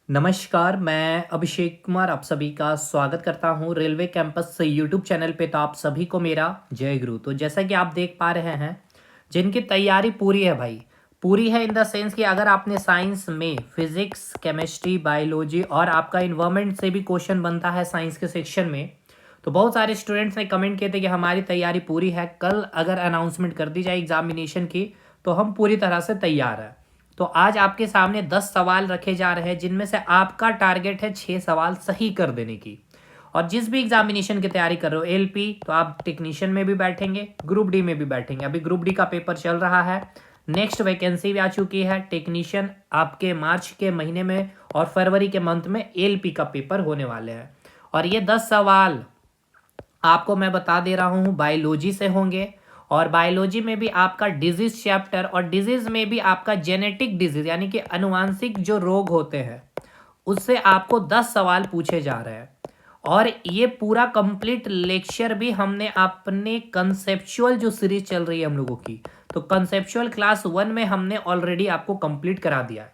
नमस्कार, मैं अभिषेक कुमार आप सभी का स्वागत करता हूं रेलवे कैंपस यूट्यूब चैनल पे। तो आप सभी को मेरा जय गुरु। तो जैसा कि आप देख पा रहे हैं, जिनकी तैयारी पूरी है भाई, पूरी है इन द सेंस कि अगर आपने साइंस में फिजिक्स, केमिस्ट्री, बायोलॉजी और आपका इन्वायरमेंट से भी क्वेश्चन बनता है साइंस के सेक्शन में, तो बहुत सारे स्टूडेंट्स ने कमेंट किए थे कि हमारी तैयारी पूरी है, कल अगर अनाउंसमेंट कर दी जाए एग्जामिनेशन की तो हम पूरी तरह से तैयार हैं। तो आज आपके सामने 10 सवाल रखे जा रहे हैं, जिनमें से आपका टारगेट है 6 सवाल सही कर देने की। और जिस भी एग्जामिनेशन की तैयारी कर रहे हो, एलपी तो आप टेक्नीशियन में भी बैठेंगे, ग्रुप डी में भी बैठेंगे। अभी ग्रुप डी का पेपर चल रहा है, नेक्स्ट वैकेंसी भी आ चुकी है। टेक्नीशियन आपके मार्च के महीने में और फरवरी के मंथ में एलपी का पेपर होने वाले हैं। और ये 10 सवाल आपको मैं बता दे रहा हूँ बायोलॉजी से होंगे। और बायोलॉजी में भी आपका डिजीज चैप्टर, और डिजीज में भी आपका जेनेटिक डिजीज यानी कि अनुवांशिक जो रोग होते हैं उससे आपको 10 सवाल पूछे जा रहे हैं। और ये पूरा कंप्लीट लेक्चर भी हमने अपने कंसेप्चुअल जो सीरीज चल रही है हम लोगों की, तो कंसेप्चुअल क्लास 1 में हमने ऑलरेडी आपको कंप्लीट करा दिया है।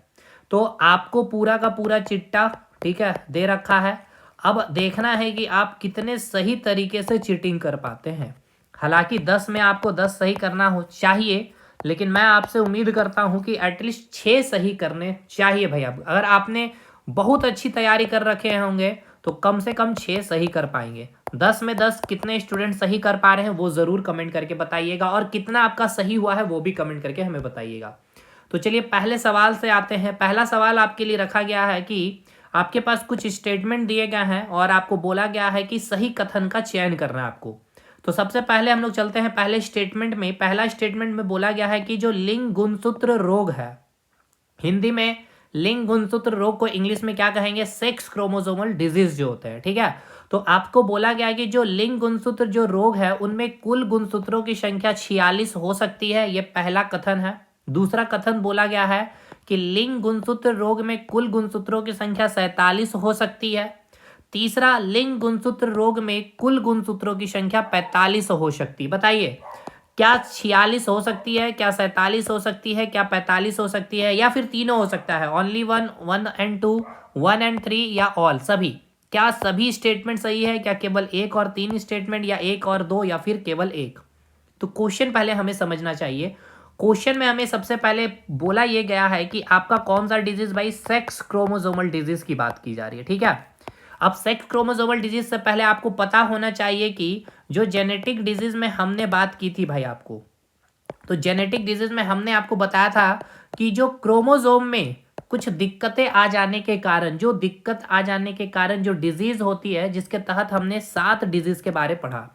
तो आपको पूरा का पूरा चिट्टा ठीक है दे रखा है। अब देखना है कि आप कितने सही तरीके से चीटिंग कर पाते हैं। हालांकि 10 में आपको 10 सही करना हो चाहिए, लेकिन मैं आपसे उम्मीद करता हूं कि एटलीस्ट 6 सही करने चाहिए भाई। आप अगर आपने बहुत अच्छी तैयारी कर रखे होंगे तो कम से कम 6 सही कर पाएंगे। 10 में 10 कितने स्टूडेंट सही कर पा रहे हैं वो ज़रूर कमेंट करके बताइएगा, और कितना आपका सही हुआ है वो भी कमेंट करके हमें बताइएगा। तो चलिए पहले सवाल से आते हैं। पहला सवाल आपके लिए रखा गया है कि आपके पास कुछ स्टेटमेंट दिए गए हैं और आपको बोला गया है कि सही कथन का चयन करना है आपको। तो सबसे पहले हम लोग चलते हैं पहले स्टेटमेंट में। पहला स्टेटमेंट में बोला गया है कि जो लिंग गुणसूत्र रोग है, हिंदी में लिंग गुणसूत्र रोग को इंग्लिश में क्या कहेंगे, सेक्स क्रोमोसोमल डिजीज जो होते हैं, ठीक है। तो आपको बोला गया है कि जो लिंग गुणसूत्र जो रोग है उनमें कुल गुणसूत्रों की संख्या 46 हो सकती है, यह पहला कथन है। दूसरा कथन बोला गया है कि लिंग गुणसूत्र रोग में कुल गुणसूत्रों की संख्या 47 हो सकती है। तीसरा, लिंग गुणसूत्र रोग में कुल गुणसूत्रों की संख्या 45 हो सकती है। बताइए क्या 46 हो सकती है, क्या 47 हो सकती है, क्या 45 हो सकती है, या फिर तीनों हो सकता है, ओनली वन, 1 एंड 2, 1 एंड 3, या ऑल सभी? क्या सभी स्टेटमेंट सही है, क्या केवल एक और तीन स्टेटमेंट, या एक और दो, या फिर केवल एक? तो क्वेश्चन पहले हमें समझना चाहिए। क्वेश्चन में हमें सबसे पहले बोला यह गया है कि आपका कौन सा डिजीज भाई, सेक्स क्रोमोसोमल डिजीज की बात की जा रही है, ठीक है। अब सेक्स क्रोमोसोमल डिजीज से पहले आपको पता होना चाहिए कि जो जेनेटिक डिजीज में हमने बात की थी भाई आपको, तो जेनेटिक डिजीज में हमने आपको बताया था कि जो क्रोमोसोम में कुछ दिक्कतें आ जाने के कारण, जो दिक्कत आ जाने के कारण जो डिजीज होती है, जिसके तहत हमने 7 डिजीज के बारे पढ़ा।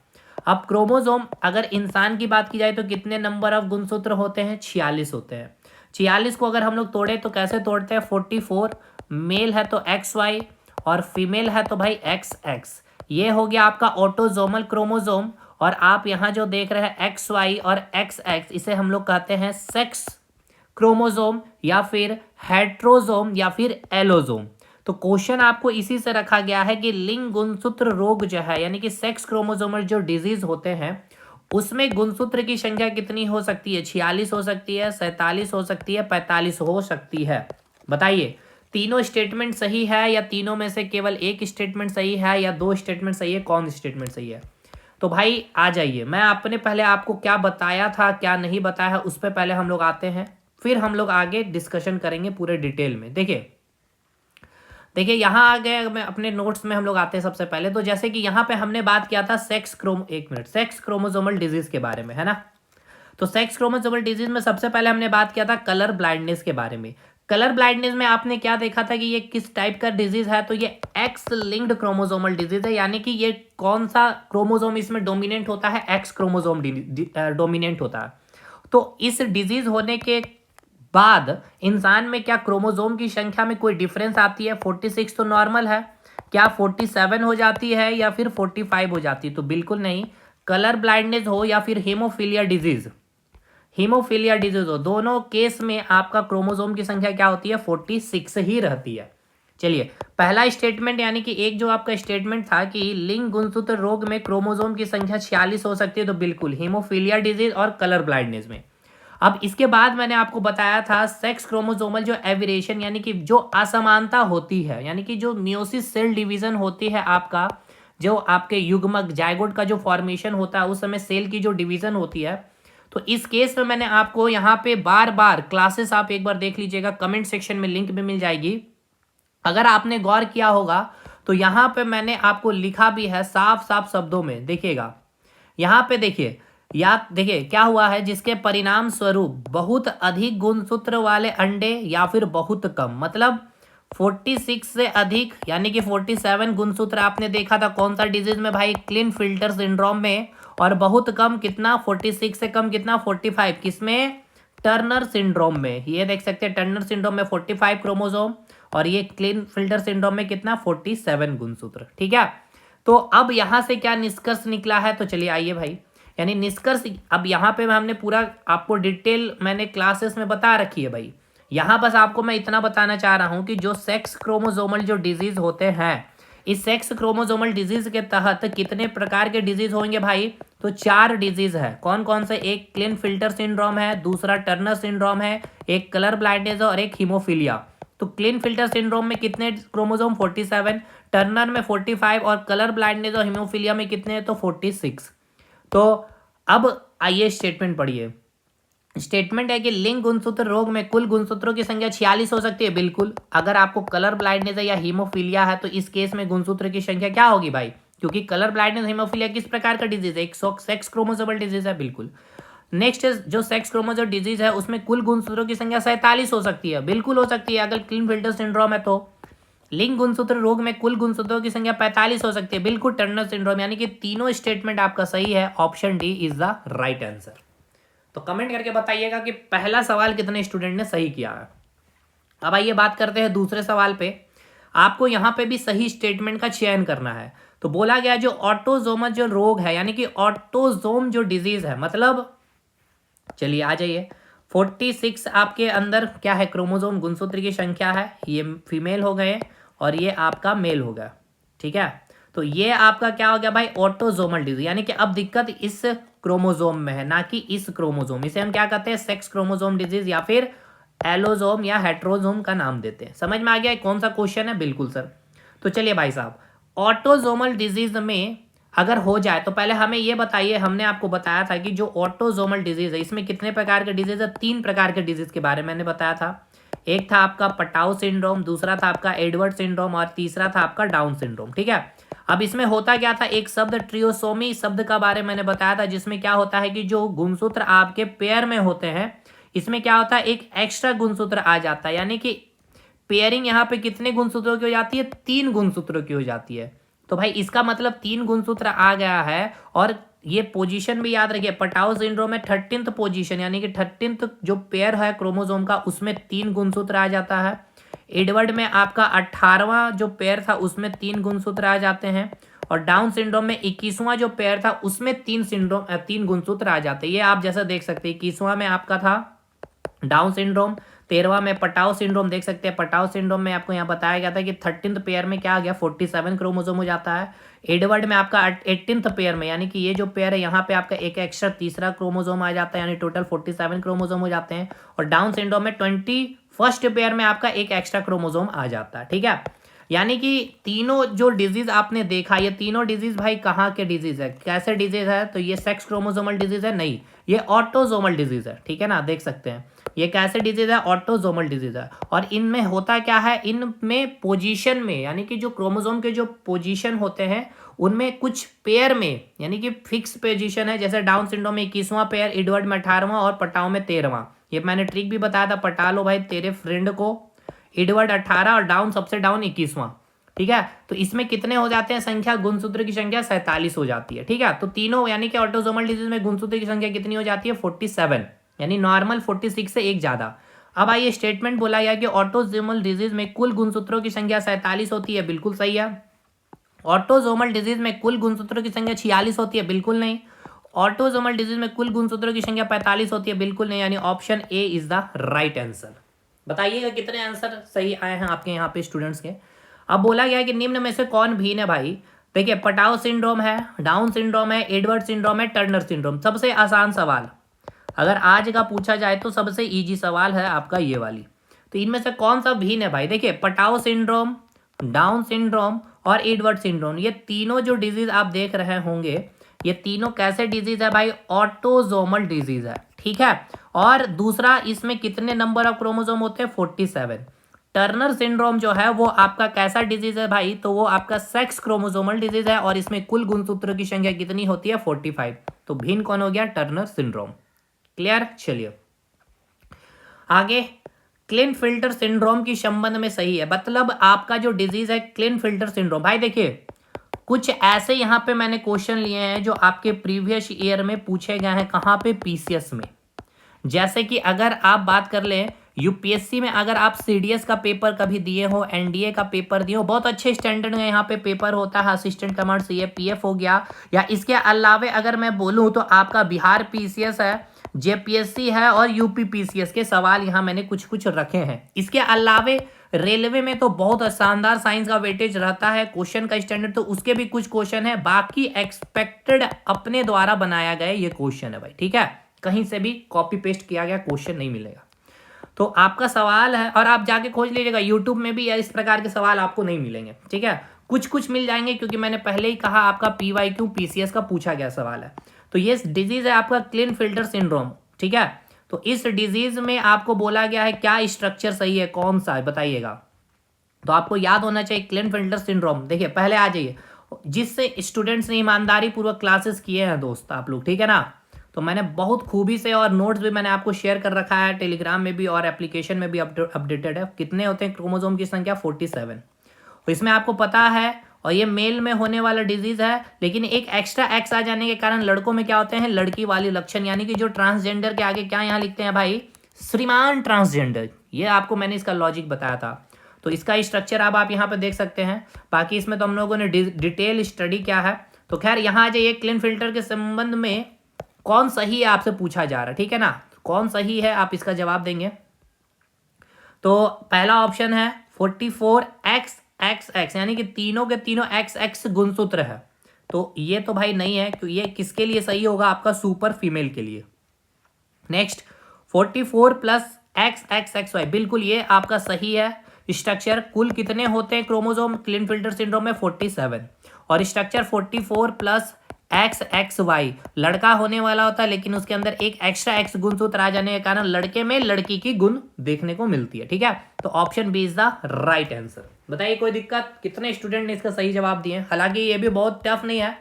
अब क्रोमोसोम अगर इंसान की बात की जाए तो कितने नंबर ऑफ गुणसूत्र होते हैं, 46 होते हैं। 46 को अगर हम लोग तोड़े तो कैसे तोड़ते हैं, 44, मेल है तो XY और फीमेल है तो भाई XX। ये हो गया आपका ऑटोजोमल क्रोमोसोम। और आप यहाँ जो देख रहे हैं XY और XX, इसे हम लोग कहते हैं सेक्स क्रोमोसोम या फिर हेट्रोजोम या फिर एलोजोम। तो क्वेश्चन आपको इसी से रखा गया है कि लिंग गुणसूत्र रोग जो है यानी कि सेक्स क्रोमोसोमल जो डिजीज होते हैं उसमें गुणसूत्र की संख्या कितनी हो सकती है, 46 हो सकती है, 47 हो सकती है, 45 हो सकती है। बताइए तीनों स्टेटमेंट सही है, या तीनों में से केवल एक स्टेटमेंट सही है, या दो स्टेटमेंट सही है, कौन स्टेटमेंट सही है? तो भाई आ जाइए, मैं आपने पहले आपको क्या बताया था क्या नहीं बताया है उस पर पहले हम लोग आते हैं, फिर हम लोग आगे डिस्कशन करेंगे पूरे डिटेल में। देखिए देखिए यहाँ आ गए, मैं अपने नोट्स में हम लोग आते हैं सबसे पहले। तो जैसे कि यहाँ पे हमने बात किया था सेक्स क्रोमोसोमल डिजीज के बारे में, है ना। तो सेक्स क्रोमोसोमल डिजीज में सबसे पहले हमने बात किया था कलर ब्लाइंडनेस के बारे में। कलर ब्लाइंडनेस में आपने क्या देखा था कि ये किस टाइप का डिजीज है, तो ये एक्स लिंक्ड क्रोमोसोमल डिजीज है, यानी कि ये कौन सा क्रोमोसोम इसमें डोमिनेंट होता है, एक्स क्रोमोसोम डोमिनेंट होता है। तो इस डिजीज होने के बाद इंसान में क्या क्रोमोसोम की संख्या में कोई डिफरेंस आती है, 46 तो नॉर्मल है, क्या 47 हो जाती है या फिर 45 हो जाती है? तो बिल्कुल नहीं। कलर ब्लाइंडनेस हो या फिर हीमोफीलिया डिजीज हो, दोनों केस में आपका क्रोमोसोम की संख्या क्या होती है, 46 ही रहती है। चलिए पहला स्टेटमेंट यानी कि एक जो आपका स्टेटमेंट था कि लिंग गुणसूत्र रोग में क्रोमोसोम की संख्या 46 हो सकती है, तो बिल्कुल हीमोफीलिया डिजीज और कलर ब्लाइंडनेस में। अब इसके बाद मैंने आपको बताया था सेक्स क्रोमोसोमल जो एविरेशन यानी कि जो असमानता होती है, यानी कि जो मियोसिस सेल डिवीजन होती है आपका, जो आपके युग्मक जाइगोट का जो फॉर्मेशन होता है उस समय सेल की जो डिवीजन होती है। तो इस केस में मैंने आपको यहाँ पे बार बार क्लासेस आप एक बार देख लीजिएगा, कमेंट सेक्शन में लिंक भी मिल जाएगी। अगर आपने गौर किया होगा तो यहाँ पे मैंने आपको लिखा भी है साफ साफ शब्दों में, देखिएगा यहाँ पे देखिए, या देखिए क्या हुआ है, जिसके परिणाम स्वरूप बहुत अधिक गुणसूत्र वाले अंडे या फिर बहुत कम, मतलब 46 से अधिक यानी कि 47 गुणसूत्र आपने देखा था कौन सा डिजीज में भाई, क्लिनफिल्टर सिंड्रोम में। और बहुत कम कितना, 46 से कम कितना, 45 किसमें, टर्नर सिंड्रोम में। ये देख सकते हैं टर्नर सिंड्रोम में 45 क्रोमोसोम और ये क्लिनफिल्टर सिंड्रोम में कितना, 47 गुणसूत्र। ठीक है, तो अब यहां से क्या निष्कर्ष निकला है, तो चलिए आइए भाई, यानी निष्कर्ष अब यहाँ पे हमने पूरा आपको डिटेल मैंने क्लासेस में बता रखी है भाई। यहाँ बस आपको मैं इतना बताना चाह रहा हूँ कि जो सेक्स क्रोमोसोमल जो डिजीज होते हैं, इस सेक्स क्रोमोसोमल डिजीज के तहत कितने प्रकार के डिजीज होंगे भाई, तो 4 डिजीज है। कौन कौन से, एक क्लिनफिल्टर सिंड्रोम है, दूसरा टर्नर सिंड्रोम है, एक कलर ब्लाइंडनेस और एक हीमोफीलिया। तो क्लिनफिल्टर सिंड्रोम में कितने क्रोमोसोम, 47, टर्नर में 45 और कलर ब्लाइंडनेस और हीमोफीलिया में कितने, तो 46। तो अब आइए स्टेटमेंट पढ़िए। स्टेटमेंट है कि लिंग गुणसूत्र रोग में कुल गुणसूत्रों की संख्या 46 हो सकती है। बिल्कुल, अगर आपको कलर ब्लाइंडनेस है या हीमोफीलिया है तो इस केस में गुणसूत्र की संख्या क्या होगी भाई, क्योंकि कलर ब्लाइंडनेस हीमोफीलिया किस प्रकार का डिजीज है, एक सेक्स क्रोमोसोमल डिजीज है। बिल्कुल। नेक्स्ट जो सेक्स क्रोमोसोम डिजीज है उसमें कुल गुणसूत्रों की संख्या 47 हो सकती है। बिल्कुल हो सकती है, अगर क्लिनफिल्टर सिंड्रोम है तो। लिंग गुणसूत्र रोग में कुल गुणसूत्रों की संख्या 45 हो सकती है। बिल्कुल टर्नर सिंड्रोम, यानी कि तीनों स्टेटमेंट आपका सही है, option D is the right answer. तो कमेंट करके बताइएगा कि पहला सवाल कितने स्टूडेंट ने सही किया है। अब आइए बात करते हैं दूसरे सवाल पे। आपको यहाँ पे भी सही स्टेटमेंट का चयन करना है। तो बोला गया जो ऑटोजोमल जो रोग है, यानी कि ऑटोजोम जो डिजीज है, मतलब चलिए आ जाइए, 46 आपके अंदर क्या है, क्रोमोसोम गुणसूत्र की संख्या है, ये फीमेल हो गए और ये आपका मेल हो गया। ठीक है, तो ये आपका क्या हो गया भाई, ऑटोजोमल डिजीज, यानी कि अब दिक्कत इस क्रोमोसोम में है ना कि इस क्रोमोसोम। इसे हम क्या कहते हैं, सेक्स क्रोमोसोम डिजीज या फिर एलोजोम या हेट्रोजोम का नाम देते हैं। समझ में आ गया कौन सा क्वेश्चन है, बिल्कुल सर। तो चलिए भाई साहब, ऑटोजोमल डिजीज में अगर हो जाए तो पहले हमें ये बताइए, हमने आपको बताया था कि जो ऑटोजोमल डिजीज है इसमें कितने प्रकार के डिजीज है, 3 प्रकार के डिजीज के बारे में मैंने बताया था। एक था आपका पटाउ सिंड्रोम, दूसरा था आपका एडवर्ड सिंड्रोम और तीसरा था आपका डाउन सिंड्रोम। ठीक है, अब इसमें होता क्या था, एक शब्द ट्रियोसोमी शब्द का बारे में मैंने बताया था, जिसमें क्या होता है कि जो गुणसूत्र आपके पेयर में होते हैं इसमें क्या होता है, एक एक्स्ट्रा गुणसूत्र आ जाता है, यानी कि पेयरिंग यहाँ पे कितने गुणसूत्रों की हो जाती है, 3 गुणसूत्रों की हो जाती है। तो भाई इसका मतलब 3 गुणसूत्र आ गया है। और ये पोजीशन भी याद रखिए, पटाउ सिंड्रोम में 13th पोजीशन, यानी कि 13th जो पेयर है क्रोमोसोम का उसमें 3 गुणसूत्र आ जाता है। एडवर्ड में आपका 18वां जो पेयर था उसमें 3 गुणसूत्र आ जाते हैं। और डाउन सिंड्रोम में 21वां जो पेयर था उसमें 3 गुणसूत्र आ जाते हैं। ये आप जैसा देख सकते हैं, 21वां में आपका था डाउन सिंड्रोम, 13वां में पटाउ सिंड्रोम देख सकते हैं। पटाउ सिंड्रोम में आपको यहाँ बताया गया था कि 13th पेयर में क्या आ गया, 47 क्रोमोसोम हो जाता है। एडवर्ड में आपका 18th पेयर में, यानी कि ये जो पेयर है यहाँ पे आपका एक एक्स्ट्रा तीसरा क्रोमोसोम आ जाता है, यानी टोटल 47 क्रोमोसोम हो जाते हैं। और डाउन सिंड्रोम में 21st पेयर में आपका एक एक्स्ट्रा क्रोमोसोम आ जाता है। ठीक है, यानी कि तीनों जो डिजीज आपने देखा, ये तीनों डिजीज भाई कहाँ के डिजीज है, कैसे डिजीज है, तो ये सेक्स क्रोमोसोमल डिजीज है, नहीं ये ऑटोजोमल डिजीज है। ठीक है ना, देख सकते हैं ये कैसे डिजीज है, ऑटोजोमल डिजीज है। और इनमें होता क्या है, इनमें पोजीशन में, यानी कि जो क्रोमोसोम के जो पोजीशन होते हैं उनमें कुछ पेयर में, यानी कि फिक्स पोजीशन है। जैसे डाउन सिंड्रोम में 21वां पेयर, एडवर्ड में 18वां और पटाओ में 13वां। ये मैंने ट्रिक भी बताया था, पटा लो भाई तेरे फ्रेंड को, एडवर्ड 18 और डाउन सबसे डाउन 21वां। ठीक है, तो इसमें कितने हो जाते हैं संख्या, गुणसूत्र की संख्या 47 हो जाती है। ठीक है, तो तीनों यानी कि ऑटोजोमल डिजीज में गुणसूत्र की संख्या कितनी हो जाती है, 47, यानी नॉर्मल 46 से एक ज्यादा। अब आइए स्टेटमेंट बोला गया कि ऑटोजोमल डिजीज में कुल गुणसूत्रों की संख्या 47 होती है। बिल्कुल सही है। ऑटोजोमल डिजीज में कुल गुणसूत्रों की संख्या 46 होती है। बिल्कुल नहीं। ऑटोजोमल डिजीज में कुल गुणसूत्रों की संख्या 45 होती है। बिल्कुल नहीं, यानी option A is the right answer. बताइएगा कितने आंसर सही आए हैं आपके यहाँ पे स्टूडेंट्स के। अब बोला गया है कि निम्न में से कौन भिन्न है भाई। देखिए, पटाउ सिंड्रोम है, डाउन सिंड्रोम है, एडवर्ड सिंड्रोम है, टर्नर सिंड्रोम। सबसे आसान सवाल, अगर आज का पूछा जाए तो सबसे इजी सवाल है आपका ये वाली। तो इनमें से कौन सा भिन्न है भाई? देखिए, पटाओ सिंड्रोम, डाउन सिंड्रोम और एडवर्ड सिंड्रोम, ये तीनों जो डिजीज आप देख रहे होंगे, ये तीनों कैसे डिजीज है भाई? ऑटोजोमल डिजीज है, ठीक है। और दूसरा, इसमें कितने नंबर ऑफ क्रोमोसोम होते हैं? 47। टर्नर सिंड्रोम जो है वो आपका कैसा डिजीज है भाई? तो वो आपका सेक्स क्रोमोसोमल डिजीज है और इसमें कुल गुणसूत्रों की संख्या कितनी होती है? 45। तो भिन्न कौन हो गया? Turner syndrome. क्लियर? चलिए आगे। क्लिनफिल्टर सिंड्रोम की संबंध में सही है, मतलब आपका जो डिजीज है क्लिनफिल्टर सिंड्रोम। भाई देखिए, कुछ ऐसे यहां पे मैंने क्वेश्चन लिए हैं जो आपके प्रीवियस ईयर में पूछे गए हैं। कहां पे? पीसीएस में। जैसे कि अगर आप बात कर लें यूपीएससी में, अगर आप सीडीएस का पेपर कभी दिए हो, एनडीए का पेपर दिए हो, बहुत अच्छे स्टैंडर्ड में यहाँ पे पेपर होता है, असिस्टेंट कमांड सीएपीएफ हो गया, या इसके अलावे अगर मैं बोलूँ तो आपका बिहार पीसीएस है, जेपीएससी है और यूपी पीसीएस के सवाल यहाँ मैंने कुछ कुछ रखे हैं। इसके अलावे रेलवे में तो बहुत शानदार साइंस का वेटेज रहता है, क्वेश्चन का स्टैंडर्ड तो उसके भी कुछ क्वेश्चन है, बाकी एक्सपेक्टेड अपने द्वारा बनाया गया ये क्वेश्चन है भाई, ठीक है। कहीं से भी कॉपी पेस्ट किया गया क्वेश्चन नहीं मिलेगा। तो आपका सवाल है, और आप जाके खोज लीजिएगा यूट्यूब में भी, इस प्रकार के सवाल आपको नहीं मिलेंगे, ठीक है। कुछ कुछ मिल जाएंगे क्योंकि मैंने पहले ही कहा आपका पीवाईक्यू पीसीएस का पूछा गया सवाल है। तो ये डिजीज है आपका क्लिनफिल्टर सिंड्रोम, ठीक है। तो इस डिजीज में आपको बोला गया है क्या स्ट्रक्चर सही है, कौन सा है बताइएगा। तो आपको याद होना चाहिए क्लिनफिल्टर सिंड्रोम। देखिए पहले आ जाइए, जिससे स्टूडेंट्स ने ईमानदारी पूर्वक क्लासेस किए हैं दोस्त आप लोग, ठीक है ना। तो मैंने बहुत खूबी से, और नोट्स भी मैंने आपको शेयर कर रखा है टेलीग्राम में भी और एप्लीकेशन में भी अपडेटेड है। कितने होते हैं क्रोमोसोम की संख्या? 47। तो इसमें आपको पता है, और ये मेल में होने वाला डिजीज है, लेकिन एक एक्स्ट्रा एक्स आ जाने के कारण लड़कों में क्या होते हैं? लड़की वाली लक्षण, यानी कि जो ट्रांसजेंडर के आगे क्या यहाँ लिखते हैं भाई? श्रीमान ट्रांसजेंडर। ये आपको मैंने इसका लॉजिक बताया था। तो इसका स्ट्रक्चर आप यहाँ पे देख सकते हैं। बाकी इसमें तो हम लोगों ने डिटेल स्टडी क्या है। तो खैर यहाँ आ जाइए, क्लिनफिल्टर के संबंध में कौन सही है आपसे पूछा जा रहा है, ठीक है ना। कौन सही है आप इसका जवाब देंगे। तो पहला ऑप्शन है 44XX, यानी कि तीनों के तीनों XX गुणसूत्र है। तो ये तो भाई नहीं है, क्योंकि ये किसके लिए सही होगा? आपका सुपर फीमेल के लिए। नेक्स्ट 44 प्लस XXXY, बिल्कुल ये आपका सही है स्ट्रक्चर। कुल कितने होते हैं क्रोमोसोम क्लिनफिल्टर सिंड्रोम में? 47। और स्ट्रक्चर 44 प्लस XXY, लड़का होने वाला होता है लेकिन उसके अंदर एक एक्स्ट्रा एक्स गुणसूत्र आ जाने के कारण लड़के में लड़की की गुण देखने को मिलती है, ठीक है। तो option B is the right answer. बताइए कोई दिक्कत? कितने स्टूडेंट ने इसका सही जवाब दिए? हालांकि ये भी बहुत टफ नहीं है।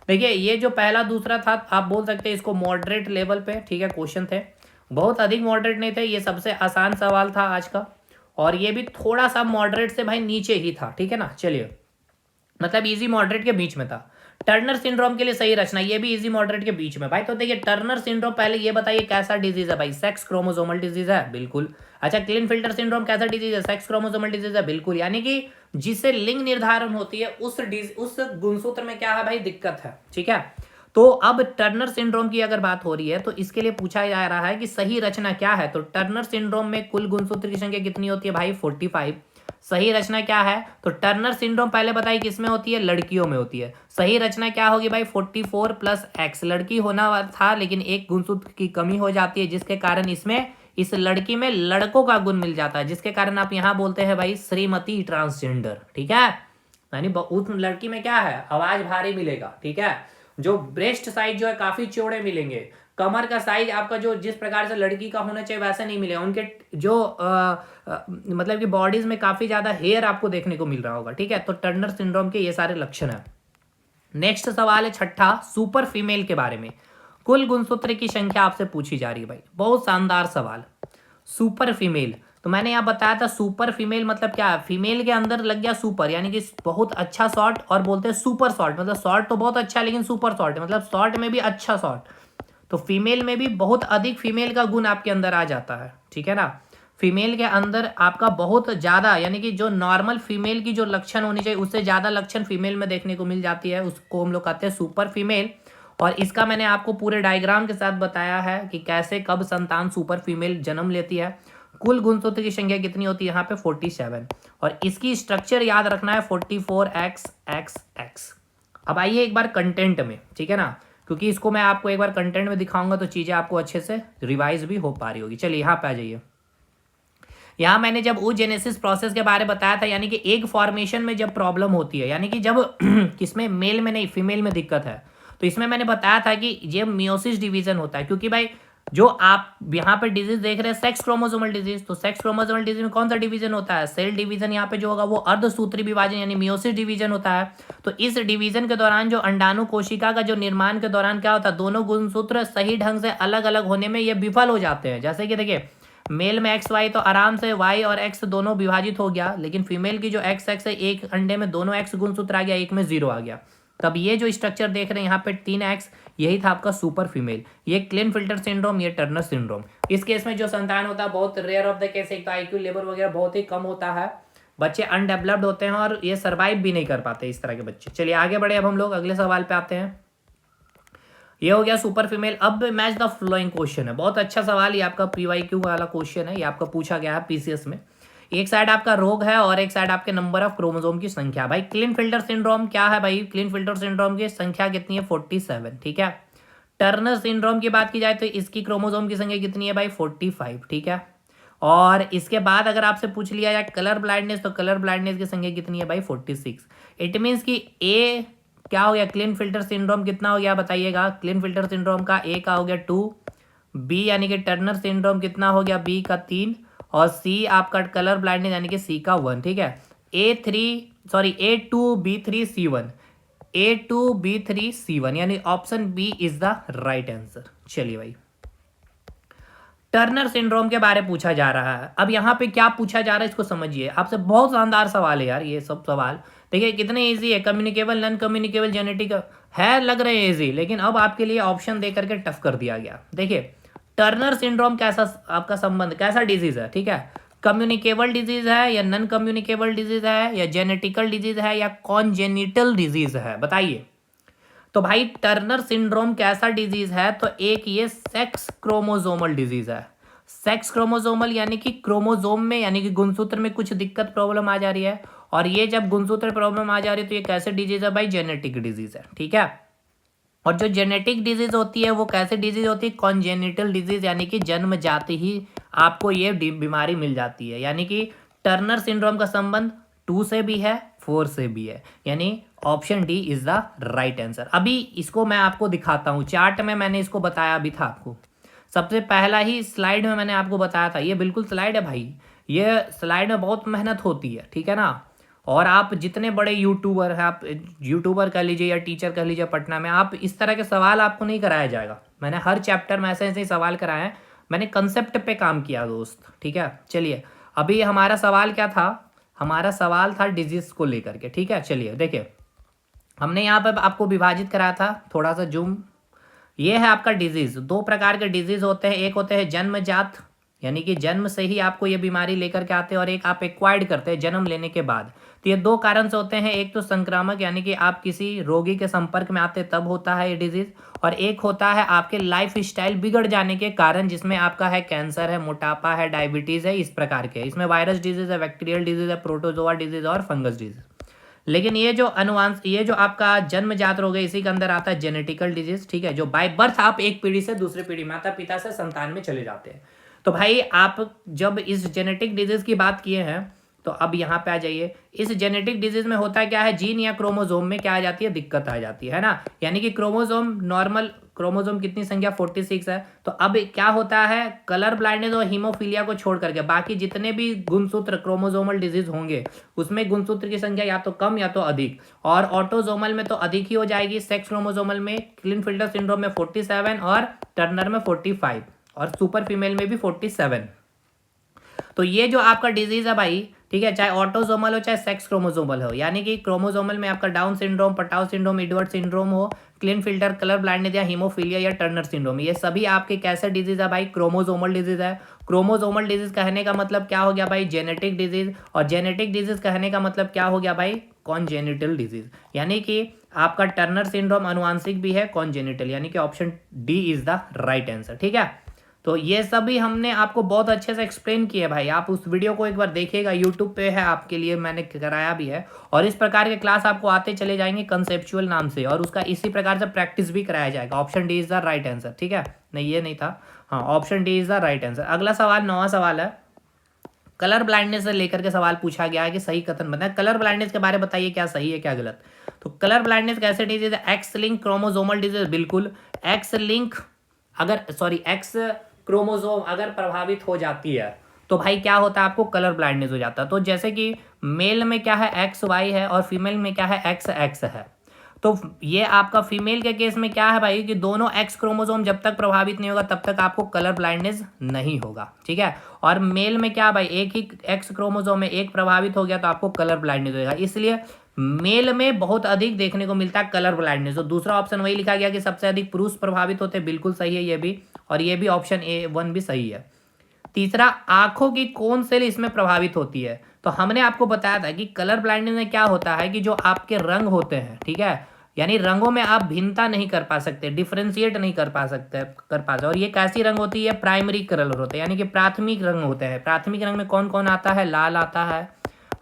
देखिए ये जो पहला दूसरा था, आप बोल सकते हैं इसको मॉडरेट लेवल पे, ठीक है, क्वेश्चन थे, बहुत अधिक मॉडरेट नहीं थे। ये सबसे आसान सवाल था आज का, और ये भी थोड़ा सा मॉडरेट से भाई नीचे ही था, ठीक है ना। चलिए, मतलब इजी मॉडरेट के बीच में था। टर्नर सिंड्रोम के लिए सही रचना, ये भी इजी मॉडरेट के बीच में भाई। तो देखिए टर्नर सिंड्रोम, पहले ये बताइए कैसा डिजीज है भाई? सेक्स क्रोमोसोमल डिजीज है, बिल्कुल। अच्छा, क्लिनफिल्टर सिंड्रोम कैसा डिजीज है? सेक्स क्रोमोसोमल डिजीज है, बिल्कुल। यानी कि जिससे लिंग निर्धारण होती है उस गुणसूत्र में क्या है भाई? दिक्कत है, ठीक है। तो अब टर्नर सिंड्रोम की अगर बात हो रही है तो इसके लिए पूछा जा रहा है कि सही रचना क्या है। तो टर्नर सिंड्रोम में कुल गुणसूत्र की संख्या कितनी होती है भाई? 45। सही रचना क्या है? तो टर्नर सिंड्रोम पहले बताइए किस में होती है? लड़कियों में होती है। सही रचना क्या होगी भाई? 44 प्लस एक्स, लड़की होना था लेकिन एक गुणसूत्र की कमी हो जाती है, जिसके कारण इसमें इस लड़की में लड़कों का गुण मिल जाता है, जिसके कारण आप यहाँ बोलते हैं भाई श्रीमती ट्रांसजेंडर, ठीक है। यानी उस लड़की में क्या है? आवाज भारी मिलेगा, ठीक है। जो ब्रेस्ट साइज जो है काफी चौड़े मिलेंगे, कमर का साइज आपका जो जिस प्रकार से लड़की का होना चाहिए वैसा नहीं मिलेगा। उनके जो मतलब कि बॉडीज में काफी ज्यादा हेयर आपको देखने को मिल रहा होगा, ठीक है। तो टर्नर सिंड्रोम के ये सारे लक्षण है। नेक्स्ट सवाल है छठा, सुपर फीमेल के बारे में। कुल गुणसूत्र की संख्या आपसे पूछी जा रही है भाई, बहुत शानदार सवाल। सुपर फीमेल, तो मैंने यहाँ बताया था सुपर फीमेल मतलब क्या है? फीमेल के अंदर लग गया सुपर, यानी कि बहुत अच्छा शॉर्ट, और बोलते हैं सुपर शॉर्ट, मतलब शॉर्ट तो बहुत अच्छा है लेकिन सुपर शॉर्ट है, मतलब शॉर्ट में भी अच्छा शॉर्ट। तो फीमेल में भी बहुत अधिक फीमेल का गुण आपके अंदर आ जाता है, ठीक है ना। फीमेल के अंदर आपका बहुत ज्यादा, यानी कि जो नॉर्मल फीमेल की जो लक्षण होनी चाहिए उससे ज्यादा लक्षण फीमेल में देखने को मिल जाती है, उसको हम लोग कहते हैं सुपर फीमेल। और इसका मैंने आपको पूरे डायग्राम के साथ बताया है कि कैसे कब संतान सुपर फीमेल जन्म लेती है। कुल गुणसूत्र की संख्या कितनी होती है यहाँ पे? 47। और इसकी स्ट्रक्चर याद रखना है 44XXX। अब आइए एक बार कंटेंट में, ठीक है ना, क्योंकि इसको मैं आपको एक बार कंटेंट में दिखाऊंगा तो चीज़ें आपको अच्छे से रिवाइज भी हो पा रही होगी। चलिए यहाँ पे आ जाइए। यहाँ मैंने जब oogenesis प्रोसेस के बारे में बताया था, यानी कि एग फॉर्मेशन में जब प्रॉब्लम होती है, यानी कि जब किसमें मेल में नहीं फीमेल में दिक्कत है, तो इसमें मैंने बताया था कि ये मियोसिस डिवीजन होता है। क्योंकि भाई जो आप यहाँ पे डिजीज देख रहे हैं सेक्स क्रोमोसोमल डिजीज, तो सेक्स क्रोमोसोमल डिजीज में कौन सा डिवीजन होता है? Cell division. यहाँ पे जो होगा वो अर्धसूत्री विभाजन यानी मियोसिस डिवीजन होता है। तो इस डिवीजन के दौरान जो अंडाणु कोशिका का जो निर्माण के दौरान क्या होता है, दोनों गुणसूत्र सही ढंग से अलग अलग होने में ये विफल हो जाते हैं। जैसे कि देखिए मेल में एक्स वाई तो आराम से वाई और एक्स दोनों विभाजित हो गया, लेकिन फीमेल की जो एक्स एक्स है, एक अंडे में दोनों एक्स गुणसूत्र आ गया, एक में 0 आ गया। तब ये जो स्ट्रक्चर देख रहे हैं यहाँ पे 3x, यही था आपका सुपर फीमेल। ये क्लिनफिल्टर सिंड्रोम, ये टर्नर सिंड्रोम। इस केस में जो संतान होता है बहुत रेयर ऑफ द केस, एक तो IQ लेवल वगैरह बहुत ही कम होता है, बच्चे अनडेवलप्ड होते हैं और ये सर्वाइव भी नहीं कर पाते इस तरह के बच्चे। चलिए आगे बढ़े, अब हम लोग अगले सवाल पे आते हैं। ये हो गया सुपर फीमेल। अब मैच द फ्लोइंग क्वेश्चन है, बहुत अच्छा सवाल, ये आपका PYQ वाला क्वेश्चन है, ये आपका पूछा गया है PCS में। एक साइड आपका रोग है और एक साइड आपके नंबर ऑफ क्रोमोसोम की संख्या। भाई क्लिनफिल्टर सिंड्रोम क्या है? भाई क्लिनफिल्टर सिंड्रोम की संख्या कितनी है? 47, ठीक है। टर्नर सिंड्रोम की बात की जाए तो इसकी क्रोमोसोम की संख्या कितनी है भाई? 45, ठीक है। और इसके बाद अगर आपसे पूछ लिया जाए कलर ब्लाइंडनेस, तो कलर ब्लाइंडनेस की संख्या कितनी है भाई? 46। इट मीन्स कि ए क्या हो गया? क्लिनफिल्टर सिंड्रोम कितना हो गया बताइएगा? क्लिनफिल्टर सिंड्रोम का ए का हो गया 2, बी यानी कि टर्नर सिंड्रोम कितना हो गया? बी का 3, और सी आपका कलर ब्लाइंडनेस यानी कि सी का 1, ठीक है। A2B3C1, A2B3C1 यानी option B is the right answer. चलिए भाई, टर्नर सिंड्रोम के बारे में पूछा जा रहा है। अब यहाँ पे क्या पूछा जा रहा है इसको समझिए, आपसे बहुत शानदार सवाल है यार ये सब सवाल। देखिए कितने इजी है, कम्युनिकेबल नॉन कम्युनिकेबल जेनेटिक है, लग रहे हैं इजी, लेकिन अब आपके लिए ऑप्शन दे करके टफ कर दिया गया। देखिए टर्नर सिंड्रोम कैसा आपका संबंध, कैसा डिजीज है, ठीक है? कम्युनिकेबल डिजीज है या नॉन कम्युनिकेबल डिजीज है या जेनेटिकल डिजीज है या कॉन्जेनिटल डिजीज है, बताइए। तो भाई टर्नर सिंड्रोम कैसा डिजीज है? तो एक ये सेक्स क्रोमोसोमल डिजीज है। सेक्स क्रोमोसोमल यानी कि क्रोमोसोम में यानी कि गुणसूत्र में कुछ दिक्कत प्रॉब्लम आ जा रही है, और ये जब गुणसूत्र प्रॉब्लम आ जा रही है तो ये कैसे डिजीज है भाई? जेनेटिक डिजीज है, ठीक है। और जो जेनेटिक डिजीज होती है वो कैसे डिजीज होती है? कॉन्जेनिटल डिजीज, यानी कि जन्म जाते ही आपको ये बीमारी मिल जाती है। यानी कि टर्नर सिंड्रोम का संबंध 2 से भी है, 4 से भी है, यानी option D is the right answer. अभी इसको मैं आपको दिखाता हूँ, चार्ट में मैंने इसको बताया भी था आपको, सबसे पहला ही स्लाइड में मैंने आपको बताया था। ये बिल्कुल स्लाइड है भाई, ये स्लाइड में बहुत मेहनत होती है, ठीक है ना। और आप जितने बड़े यूट्यूबर हैं, आप यूट्यूबर कह लीजिए या टीचर कह लीजिए पटना में, आप इस तरह के सवाल आपको नहीं कराया जाएगा। मैंने हर चैप्टर में ऐसे ऐसे ही सवाल कराए हैं, मैंने कंसेप्ट पे काम किया दोस्त, ठीक है। चलिए अभी हमारा सवाल क्या था? हमारा सवाल था डिजीज को लेकर के, ठीक है। चलिए देखिए, हमने यहाँ पर आपको विभाजित कराया था, थोड़ा सा जूम। ये है आपका डिजीज। 2 प्रकार के डिजीज होते हैं, एक होते हैं जन्मजात यानी कि जन्म से ही आपको ये बीमारी लेकर के आते हैं, और एक आप एक्वायर्ड करते हैं जन्म लेने के बाद। तो ये 2 कारण से होते हैं, एक तो संक्रामक यानी कि आप किसी रोगी के संपर्क में आते तब होता है ये डिजीज, और एक होता है आपके लाइफ स्टाइल बिगड़ जाने के कारण, जिसमें आपका है कैंसर है, मोटापा है, डायबिटीज है, इस प्रकार के। इसमें वायरस डिजीज है, बैक्टीरियल डिजीज है, प्रोटोजोआ डिजीज और फंगस डिजीज। लेकिन ये जो ये जो आपका जन्मजात रोग है, इसी के अंदर आता है जेनेटिकल डिजीज, ठीक है, जो बाय बर्थ आप एक पीढ़ी से दूसरी पीढ़ी, माता पिता से संतान में चले जाते हैं। तो भाई आप जब इस जेनेटिक डिजीज की बात किए हैं तो अब यहाँ पे आ जाइए। इस जेनेटिक डिजीज में होता क्या है? जीन या क्रोमोसोम में क्या आ जाती है? दिक्कत आ जाती है ना। यानी कि क्रोमोसोम नॉर्मल क्रोमोसोम कितनी संख्या 46 है। तो अब क्या होता है? कलर ब्लाइंडनेस और हीमोफीलिया को छोड़ करके बाकी जितने भी गुणसूत्र क्रोमोसोमल डिजीज होंगे उसमें गुणसूत्र की संख्या या तो कम या तो अधिक, और ऑटोसोमल में तो अधिक ही हो जाएगी। सेक्स क्रोमोसोमल में क्लिनफिल्टर सिंड्रोम में 47 और टर्नर में 45 और सुपर फीमेल में भी 47। तो ये जो आपका डिजीज है भाई, ठीक है, चाहे ऑटोसोमल हो चाहे सेक्स क्रोमोसोमल हो, यानी कि क्रोमोसोमल में आपका down syndrome, Patau syndrome, Edward syndrome हो, क्लिनफिल्टर, कलर ब्लाइंडनेस या हीमोफीलिया या टर्नर सिंड्रोम, ये सभी आपके कैसे डिजीज है भाई? क्रोमोसोमल डिजीज है। क्रोमोसोमल डिजीज कहने का मतलब क्या हो गया भाई? Genetic disease. और जेनेटिक डिजीज कहने का मतलब क्या हो गया भाई? Congenital disease. यानी कि आपका टर्नर सिंड्रोम अनुवांशिक भी है, कॉन्जेनिटल, यानी कि option D is the right answer, ठीक है। तो ये सभी हमने आपको बहुत अच्छे से एक्सप्लेन किया भाई, आप उस वीडियो को एक बार देखिएगा, यूट्यूब पे है आपके लिए, मैंने कराया भी है। और इस प्रकार के क्लास आपको आते चले जाएंगे कंसेप्चुअल नाम से, और उसका इसी प्रकार से प्रैक्टिस भी कराया जाएगा। Option D is the right answer, ठीक है, नहीं ये नहीं था, हाँ option D is the right answer. अगला सवाल 9वां सवाल है, कलर ब्लाइंडनेस से लेकर के सवाल पूछा गया है कि सही कथन बताएं। कलर ब्लाइंडनेस के बारे में बताइए क्या सही है क्या गलत। तो कलर ब्लाइंडनेस कैसे डिजीज है, एक्स लिंक क्रोमोसोमल डिजीज, बिल्कुल। एक्स लिंक अगर एक्स क्रोमोसोम अगर प्रभावित हो जाती है तो भाई क्या होता है, आपको कलर ब्लाइंडनेस हो जाता है। तो जैसे कि मेल में क्या है एक्स वाई है और फीमेल में क्या है एक्स एक्स है, तो ये आपका फीमेल के केस में क्या है भाई कि दोनों एक्स क्रोमोसोम जब तक प्रभावित नहीं होगा तब तक आपको कलर ब्लाइंडनेस नहीं होगा, ठीक है। और मेल में क्या भाई, एक ही एक्स क्रोमोसोम में एक प्रभावित हो गया तो आपको कलर ब्लाइंडनेस होगा, इसलिए मेल में बहुत अधिक देखने को मिलता है कलर ब्लाइंडनेस। तो दूसरा ऑप्शन वही लिखा गया कि सबसे अधिक पुरुष प्रभावित होते हैं, बिल्कुल सही है ये भी, और ये भी ऑप्शन A1 भी सही है। तीसरा, आंखों की कौन सेल इसमें प्रभावित होती है। तो हमने आपको बताया था कि कलर ब्लाइंडनेस में क्या होता है कि जो आपके रंग होते हैं, ठीक है, यानी रंगों में आप भिन्नता नहीं कर पा सकते, डिफ्रेंशिएट नहीं कर पाते। और ये कैसी रंग होती है, प्राइमरी कलर होते हैं, यानी कि प्राथमिक रंग होते हैं। प्राथमिक रंग में कौन कौन आता है, लाल आता है,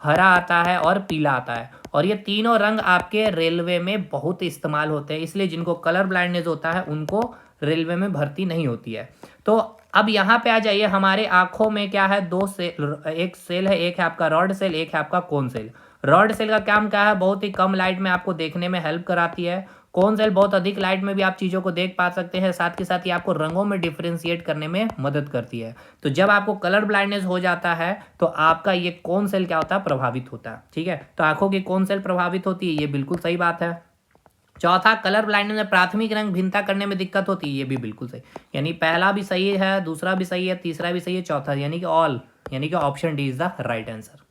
हरा आता है और पीला आता है। और ये तीनों रंग आपके रेलवे में बहुत इस्तेमाल होते हैं, इसलिए जिनको कलर ब्लाइंडनेस होता है उनको रेलवे में भर्ती नहीं होती है। तो अब यहाँ पे आ जाइए, हमारे आंखों में क्या है, दो सेल, एक सेल है, एक है आपका रॉड सेल, एक है आपका कोन सेल। रॉड सेल का काम क्या है, बहुत ही कम लाइट में आपको देखने में हेल्प कराती है। कोन सेल बहुत अधिक लाइट में भी आप चीज़ों को देख पा सकते हैं, साथ के साथ ही आपको रंगों में डिफ्रेंशिएट करने में मदद करती है। तो जब आपको कलर ब्लाइंडनेस हो जाता है तो आपका ये कोन सेल क्या होता है, प्रभावित होता है, ठीक है। तो आंखों की कोन सेल प्रभावित होती है, ये बिल्कुल सही बात है। चौथा, कलर ब्लाइंडनेस में प्राथमिक रंग भिन्नता करने में दिक्कत होती है, ये भी बिल्कुल सही, यानी पहला भी सही है, दूसरा भी सही है, तीसरा भी सही है, चौथा यानी कि ऑल, यानी कि option D is the right answer.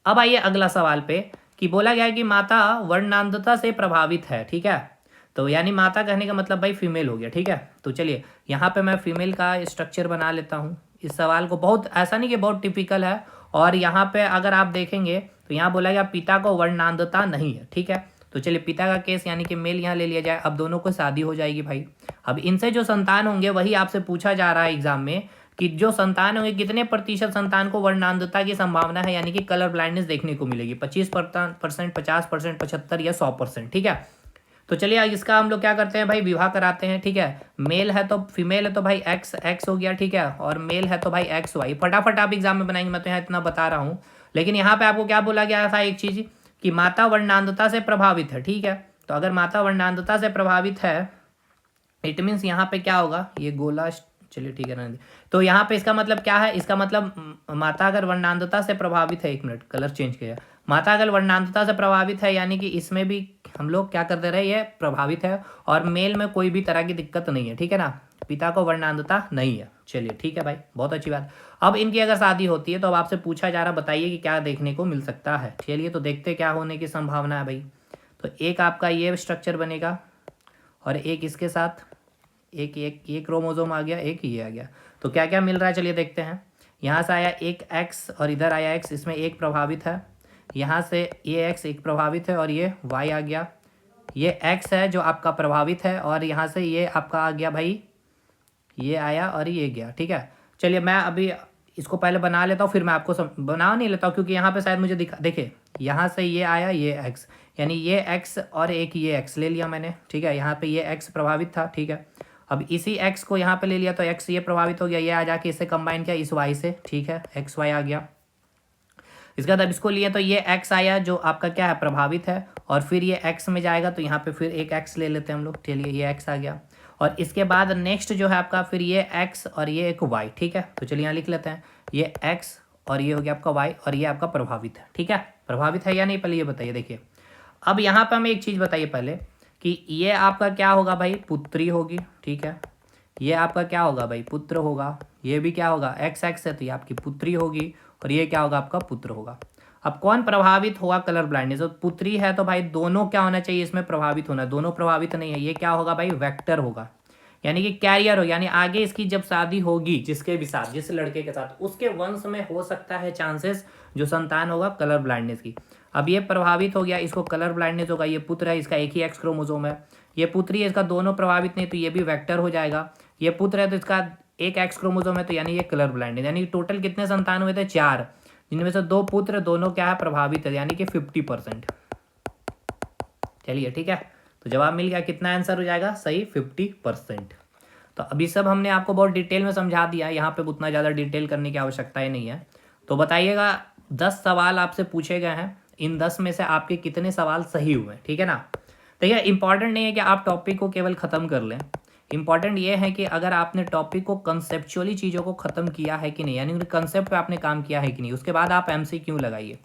अब आइए अगला सवाल पे, कि बोला गया है कि माता वर्णांधता से प्रभावित है, ठीक है। तो यानी माता कहने का मतलब भाई फीमेल हो गया, ठीक है। तो चलिए यहाँ पे मैं फीमेल का स्ट्रक्चर बना लेता हूँ। इस सवाल को बहुत ऐसा नहीं कि बहुत टिपिकल है, और यहाँ पे अगर आप देखेंगे तो यहाँ बोला गया पिता को वर्णांधता नहीं है, ठीक है। तो चलिए पिता का केस यानी कि मेल यहाँ ले लिया जाए। अब दोनों को शादी हो जाएगी भाई। अब इनसे जो संतान होंगे वही आपसे पूछा जा रहा है एग्जाम में, कि जो संतान होंगे कितने प्रतिशत संतान को वर्णांधता की संभावना है, यानी कि कलर ब्लाइंडनेस देखने को मिलेगी, 25%, 50%, 75% या 100%, ठीक है। तो चलिए इसका हम लोग क्या करते हैं भाई, विवाह कराते हैं, ठीक है। मेल है तो फीमेल है तो भाई एक्स एक्स हो गया, ठीक है, और मेल है तो भाई एक्स वाई। फटाफट आप एग्जाम में बनाएंगे, मैं तो यहाँ इतना बता रहा हूँ। लेकिन यहाँ पे आपको क्या बोला गया था, एक चीज कि माता वर्णांधता से प्रभावित है, ठीक है। तो अगर माता वर्णांधता से प्रभावित है, इट मीन्स यहाँ पे क्या होगा, ये गोला, चलिए ठीक है ना। तो यहाँ पे इसका मतलब क्या है, इसका मतलब माता अगर वर्णांधता से प्रभावित है, एक मिनट कलर चेंज किया, माता अगर वर्णांधता से प्रभावित है यानी कि इसमें भी हम लोग क्या करते रहे, ये प्रभावित है, और मेल में कोई भी तरह की दिक्कत नहीं है, ठीक है ना, पिता को वर्णांधता नहीं है। चलिए ठीक है भाई, बहुत अच्छी बात। अब इनकी अगर शादी होती है तो अब आपसे पूछा जा रहा, बताइए कि क्या देखने को मिल सकता है। चलिए तो देखते क्या होने की संभावना है भाई। तो एक आपका ये स्ट्रक्चर बनेगा, और एक इसके साथ एक एक ये क्रोमोसोम आ गया, एक ये आ गया। तो क्या क्या मिल रहा है, चलिए देखते हैं। यहाँ से आया एक एक्स और इधर आया एक्स, इसमें एक प्रभावित है। यहाँ से ये एक्स एक प्रभावित है और ये वाई आ गया। ये एक्स है जो आपका प्रभावित है, और यहाँ से ये आपका आ गया भाई, ये आया और ये गया, ठीक है। चलिए मैं अभी इसको पहले बना लेता हूँ, फिर मैं आपको बना नहीं लेता हूँ, क्योंकि यहाँ पे शायद मुझे देखिए यहाँ से ये आया ये एक्स, यानी ये एक्स और एक ये एक्स ले लिया मैंने, ठीक है। यहाँ पे ये एक्स प्रभावित था, ठीक है। अब इसी एक्स को यहाँ पे ले लिया तो एक्स ये प्रभावित हो गया, ये आ जाके इससे कंबाइन किया इस वाई से, ठीक है, एक्स वाई आ गया। इसके बाद अब इसको लिए तो ये एक्स आया जो आपका क्या है, प्रभावित है, और फिर ये एक्स में जाएगा तो यहाँ पे फिर एक एक्स ले लेते हैं हम लोग, चलिए ये एक्स आ गया। और इसके बाद नेक्स्ट जो है आपका फिर ये एक्स और ये एक वाई, ठीक है। तो चलिए यहाँ लिख लेते हैं, ये एक्स और ये हो गया आपका वाई, और ये आपका प्रभावित है, ठीक है। प्रभावित है या नहीं पहले ये बताइए। देखिए अब यहाँ पर हमें एक चीज़ बताइए पहले, कि ये आपका क्या होगा भाई, पुत्री होगी, ठीक है। ये आपका क्या होगा भाई, पुत्र होगा। ये भी क्या होगा, एक्स एक्स है तो ये आपकी पुत्री होगी, और ये क्या होगा, आपका पुत्र होगा। अब कौन प्रभावित होगा कलर ब्लाइंडनेस, तो पुत्री है तो भाई दोनों क्या होना चाहिए, इसमें प्रभावित होना, दोनों प्रभावित नहीं है, ये क्या होगा भाई, वेक्टर होगा, यानी कि कैरियर हो, यानी आगे इसकी जब शादी होगी जिसके भी साथ, जिस लड़के के साथ, उसके वंश में हो सकता है चांसेस जो संतान होगा कलर ब्लाइंडनेस की। अब ये प्रभावित हो गया, इसको कलर ब्लाइंडनेस होगा, ये पुत्र है, इसका एक ही एक्स क्रोमोसोम है। ये पुत्री है, इसका दोनों प्रभावित नहीं, तो ये भी वेक्टर हो जाएगा। ये पुत्र है तो इसका एक एक्स क्रोमोसोम है, तो यानी ये कलर ब्लाइंड है। यानी टोटल कितने संतान हुए थे? 4, जिनमें से 2 पुत्र, दोनों क्या है? प्रभावित है, यानी कि 50%। चलिए ठीक है, तो जवाब मिल गया। कितना आंसर हो जाएगा सही? 50%। तो अभी सब हमने आपको बहुत डिटेल में समझा दिया, यहाँ पे उतना ज़्यादा डिटेल करने की आवश्यकता ही नहीं है। तो बताइएगा, 10 सवाल आपसे पूछे गए हैं, इन 10 में से आपके कितने सवाल सही हुए? ठीक है ना। देखिए, इंपॉर्टेंट नहीं है कि आप टॉपिक को केवल ख़त्म कर लें, इंपॉर्टेंट ये है कि अगर आपने टॉपिक को कंसेप्चुअली चीज़ों को ख़त्म किया है कि नहीं, यानी कंसेप्ट पे आपने काम किया है कि नहीं, उसके बाद आप एमसीक्यू लगाइए।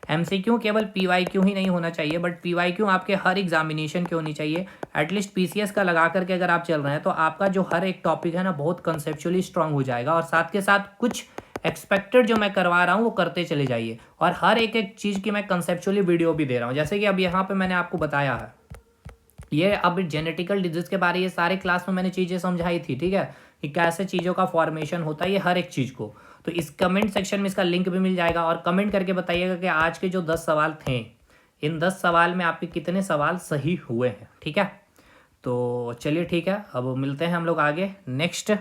एमसीक्यू केवल पीवाईक्यू ही नहीं होना चाहिए, बट पीवाईक्यू आपके हर एग्जामिनेशन की होनी चाहिए। एटलीस्ट पीसीएस का लगा करके अगर आप चल रहे हैं तो आपका जो हर एक टॉपिक है ना, बहुत कंसेप्चुअली स्ट्रांग हो जाएगा, और साथ के साथ कुछ एक्सपेक्टेड जो मैं करवा रहा हूँ वो करते चले जाइए। और हर एक एक चीज़ की मैं कंसेप्चुअली वीडियो भी दे रहा हूँ, जैसे कि अब यहाँ पे मैंने आपको बताया है, ये अब जेनेटिकल डिजीज के बारे, ये सारे क्लास में मैंने चीज़ें समझाई थी, ठीक है, कि कैसे चीज़ों का फॉर्मेशन होता है, ये हर एक चीज़ को। तो इस कमेंट सेक्शन में इसका लिंक भी मिल जाएगा, और कमेंट करके बताइएगा कि आज के जो 10 सवाल थे, इन 10 सवाल में आपके कितने सवाल सही हुए हैं। ठीक है, तो चलिए ठीक है, अब मिलते हैं हम लोग आगे। नेक्स्ट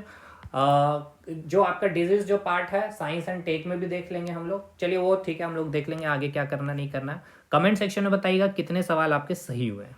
जो आपका डिजीज जो पार्ट है, साइंस एंड टेक में भी देख लेंगे हम लोग। चलिए वो ठीक है, हम लोग देख लेंगे आगे क्या करना नहीं करना। कमेंट सेक्शन में बताइएगा कितने सवाल आपके सही हुए हैं।